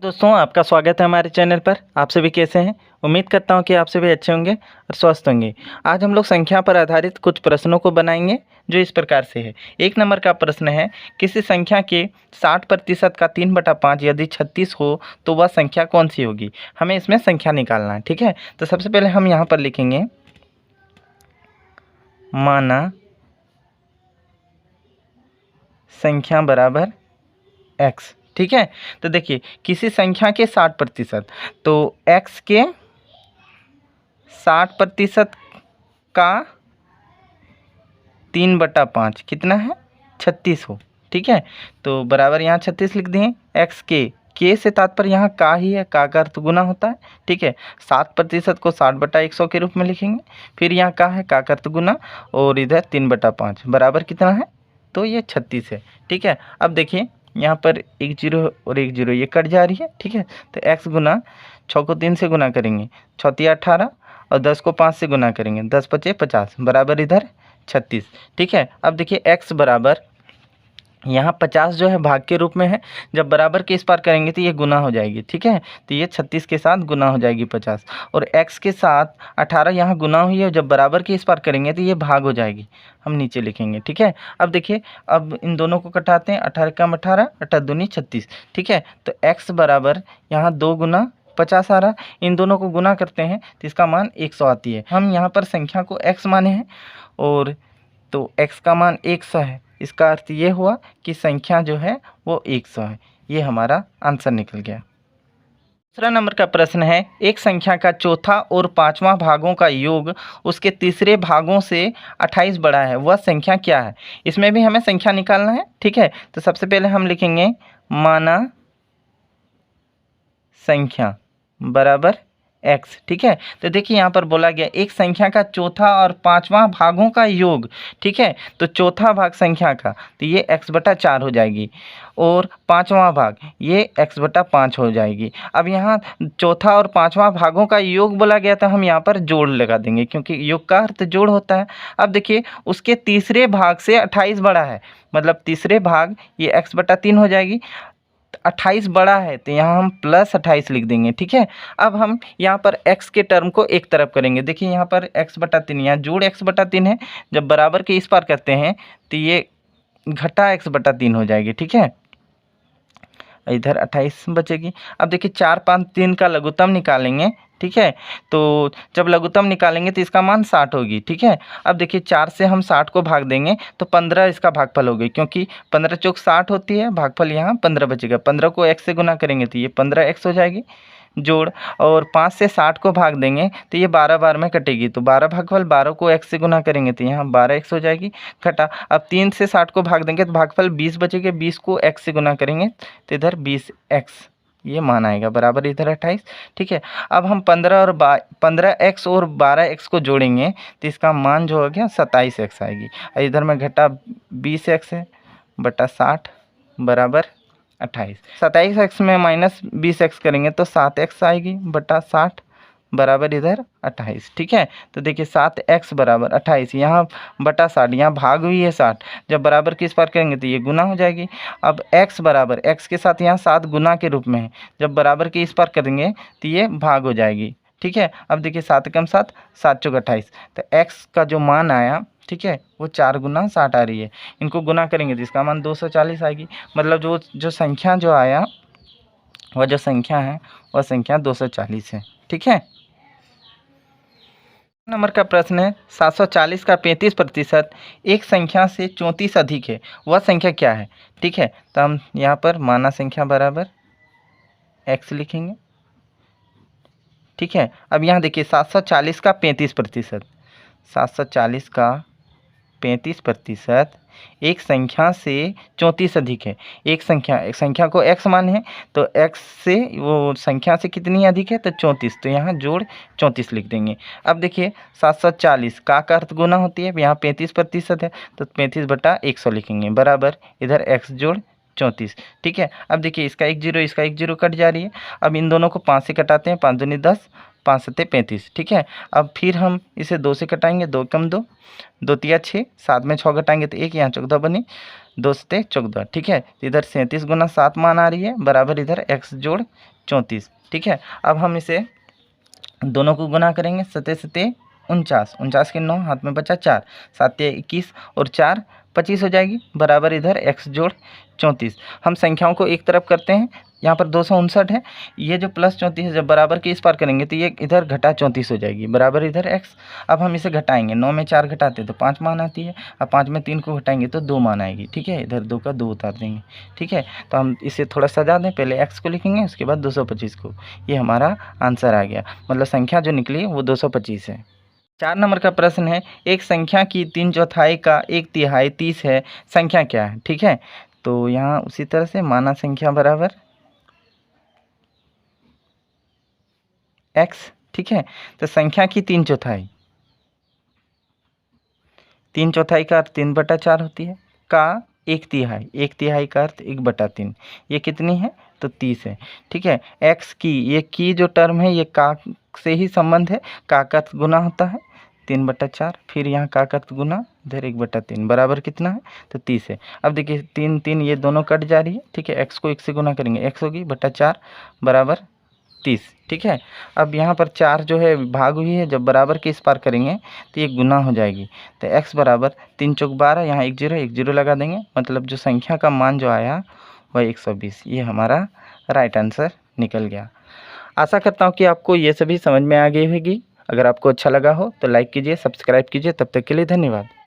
दोस्तों, आपका स्वागत है हमारे चैनल पर। आप सभी कैसे हैं? उम्मीद करता हूं कि आप सभी अच्छे होंगे और स्वस्थ होंगे। आज हम लोग संख्या पर आधारित कुछ प्रश्नों को बनाएंगे जो इस प्रकार से है। 1 नंबर का प्रश्न है, किसी संख्या के 60% का 3/5 यदि 36 हो तो वह संख्या कौन सी होगी? हमें इसमें संख्या निकालना है। ठीक है, तो सबसे पहले हम यहाँ पर लिखेंगे माना संख्या बराबर x। ठीक है, तो देखिए किसी संख्या के 60%, तो x के 60% का 3/5 कितना है? 36 हो। ठीक है, तो बराबर यहाँ 36 लिख दिए। x के से तात्पर्य यहाँ का ही है, का अर्थ गुना होता है। ठीक है, 60% को 60/100 के रूप में लिखेंगे। फिर यहाँ का है, का अर्थ गुना, और इधर 3/5 बराबर कितना है? तो ये 36 है। ठीक है, अब देखिए यहाँ पर 1 0 और 1 0 ये कट जा रही है। ठीक है, तो x गुना 6 को 3 से गुना करेंगे, 6 × 18, और 10 को 5 से गुना करेंगे, 10 × 5 = 50 बराबर इधर 36। ठीक है, अब देखिए x बराबर यहाँ 50 जो है भाग के रूप में है, जब बराबर के इस पार करेंगे तो ये गुना हो जाएगी। ठीक है, तो ये 36 के साथ गुना हो जाएगी 50, और x के साथ 18 यहाँ गुना हुई है, जब बराबर के इस पार करेंगे तो ये भाग हो जाएगी। हम नीचे लिखेंगे। ठीक है, अब देखिए अब इन दोनों को कटाते हैं। 18 × 18, 18 दूनी 36। ठीक है, तो x बराबर यहाँ 2 गुना 50 आ रहा, इन दोनों को गुना करते हैं तो इसका मान 100 आती है। हम यहाँ पर संख्या को x माने हैं, और तो x का मान 100 है। इसका अर्थ ये हुआ कि संख्या जो है वो 100 है। ये हमारा आंसर निकल गया। दूसरा नंबर का प्रश्न है, एक संख्या का चौथा और 5वां भागों का योग उसके तीसरे भागों से 28 बड़ा है, वह संख्या क्या है? इसमें भी हमें संख्या निकालना है। ठीक है, तो सबसे पहले हम लिखेंगे माना संख्या बराबर x। ठीक है, तो देखिए यहाँ पर बोला गया एक संख्या का चौथा और 5वां भागों का योग। ठीक है, तो चौथा भाग संख्या का तो ये x/4 हो जाएगी, और 5वां भाग ये x/5 हो जाएगी। अब यहाँ चौथा और 5वां भागों का योग बोला गया था, हम यहाँ पर जोड़ लगा देंगे क्योंकि योग का अर्थ जोड़ होता है। अब देखिए उसके तीसरे भाग से 28 बड़ा है, मतलब तीसरे भाग ये x/3 हो जाएगी। 28 बड़ा है तो यहाँ हम +28 लिख देंगे। ठीक है, अब हम यहाँ पर x के टर्म को एक तरफ करेंगे। देखिए यहाँ पर x/3, यहाँ जोड़ x/3 है, जब बराबर के इस पार करते हैं तो ये घटा x/3 हो जाएगी। ठीक है, इधर 28 बचेगी। अब देखिए 4 5 3 का लघुत्तम निकालेंगे। ठीक है, तो जब लघुत्तम निकालेंगे तो इसका मान 60 होगी। ठीक है, अब देखिए 4 से हम 60 को भाग देंगे तो 15 इसका भागफल हो गई, क्योंकि 15 चौक 60 होती है, भागफल यहाँ 15 बचेगा। 15 को x से गुना करेंगे तो ये 15x हो जाएगी जोड़, और 5 से 60 को भाग देंगे तो ये 12 बार में कटेगी, तो 12 भागफल 12 को x से गुना करेंगे तो यहाँ 12x हो जाएगी घटा। अब 3 से 60 को भाग देंगे तो भागफल 20 बचेगा, 20 को x से गुना करेंगे तो इधर 20x ये मान आएगा बराबर इधर 28। ठीक है, अब हम 15x और 12x को जोड़ेंगे तो इसका मान जो हो गया 27x आएगी। इधर में घटा 20x है बटा 60 बराबर 28। 27x में -20x करेंगे तो 7x आएगी बटा 60 बराबर इधर 28। ठीक है, तो देखिए 7x बराबर 28, यहाँ बटा 60, यहाँ भाग हुई है 60, जब बराबर के इस पार करेंगे तो ये गुना हो जाएगी। अब x बराबर x के साथ यहाँ 7 गुना के रूप में है, जब बराबर के इस पार करेंगे तो ये भाग हो जाएगी। ठीक है, अब देखिए 7 × 7 7 चौक 28, तो x का जो मान आया, ठीक है, वो 4 गुना 60 आ रही है। इनको गुना करेंगे तो इसका मान 240 आएगी, मतलब जो संख्या जो आया वह जो संख्या है वह संख्या 240 है। ठीक है, नंबर का प्रश्न है, 740 का 35% एक संख्या से 34 अधिक है, वह संख्या क्या है? ठीक है, तो हम यहाँ पर माना संख्या बराबर x लिखेंगे। ठीक है, अब यहाँ देखिए 740 का 35%, 740 का 35% एक संख्या से 34 अधिक है। एक संख्या को x माने हैं, तो x से वो संख्या से कितनी अधिक है? तो 34, तो यहाँ जोड़ 34 लिख देंगे। अब देखिए 740 का अर्थ गुना होती है, यहाँ 35% है तो 35/100 लिखेंगे बराबर इधर x जोड़ 34। ठीक है, अब देखिए इसका 1 0 इसका 1 0 कट जा रही है। अब इन दोनों को 5 से कटाते हैं, 5 दूनी 10, 5 सत्ते 35, ठीक है। अब फिर हम इसे 2 से कटाएंगे, 2 कम 2, 2 तिया 6, 7 में 6 घटाएंगे तो 1, यहाँ 14 बनी, 2 सत्ते 14, ठीक है। तो इधर 37 गुना 7 मान आ रही है, बराबर इधर x जोड़ 34, ठीक है। अब हम इसे दोनों को गुना करेंगे, सत्ते सत्ते 49, 49 के 9, हाथ में बचा 4, 7 या 21 और 4 25 हो जाएगी, बराबर इधर x जोड़ 34। हम संख्याओं को एक तरफ करते हैं, यहाँ पर 259 है, ये जो प्लस 34 है जब बराबर के इस पार करेंगे तो ये इधर घटा 34 हो जाएगी, बराबर इधर x। अब हम इसे घटाएंगे, 9 में 4 घटाते तो 5 मान आती है, अब 5 में 3 को घटाएंगे तो 2 मान आएगी, ठीक है। इधर 2 का 2 उतार देंगे, ठीक है। तो हम इसे थोड़ा सजा दें, पहले x को लिखेंगे उसके बाद 225 को, ये हमारा आंसर आ गया, मतलब संख्या जो निकली वो 225 है। 4 नंबर का प्रश्न है, एक संख्या की 3/4 का 1/3 30 है, संख्या क्या है, ठीक है। तो यहाँ उसी तरह से माना संख्या बराबर x, ठीक है। तो संख्या की 3/4, 3/4 का अर्थ 3/4 होती है, का 1/3, 1/3 का अर्थ 1/3, ये कितनी है तो 30 है, ठीक है। x की, ये की जो टर्म है ये का से ही संबंध है, का अर्थ गुना होता है 3/4, फिर यहाँ का अर्थ गुना इधर 1/3, बराबर कितना है तो 30 है। अब देखिए 3 3 ये दोनों कट जा रही है, ठीक है। x को 1 से गुना करेंगे, x होगी बटा 4 बराबर 30, ठीक है। अब यहाँ पर 4 जो है भाग हुई है, जब बराबर के इस पार करेंगे तो ये गुना हो जाएगी, तो x बराबर 3 चौक 12, यहाँ 1 0 लगा देंगे, मतलब जो संख्या का मान जो आया वह 120, ये हमारा राइट आंसर निकल गया। आशा करता हूँ कि आपको ये सभी समझ में आ गई होगी। अगर आपको अच्छा लगा हो तो लाइक कीजिए, सब्सक्राइब कीजिए। तब तक के लिए धन्यवाद।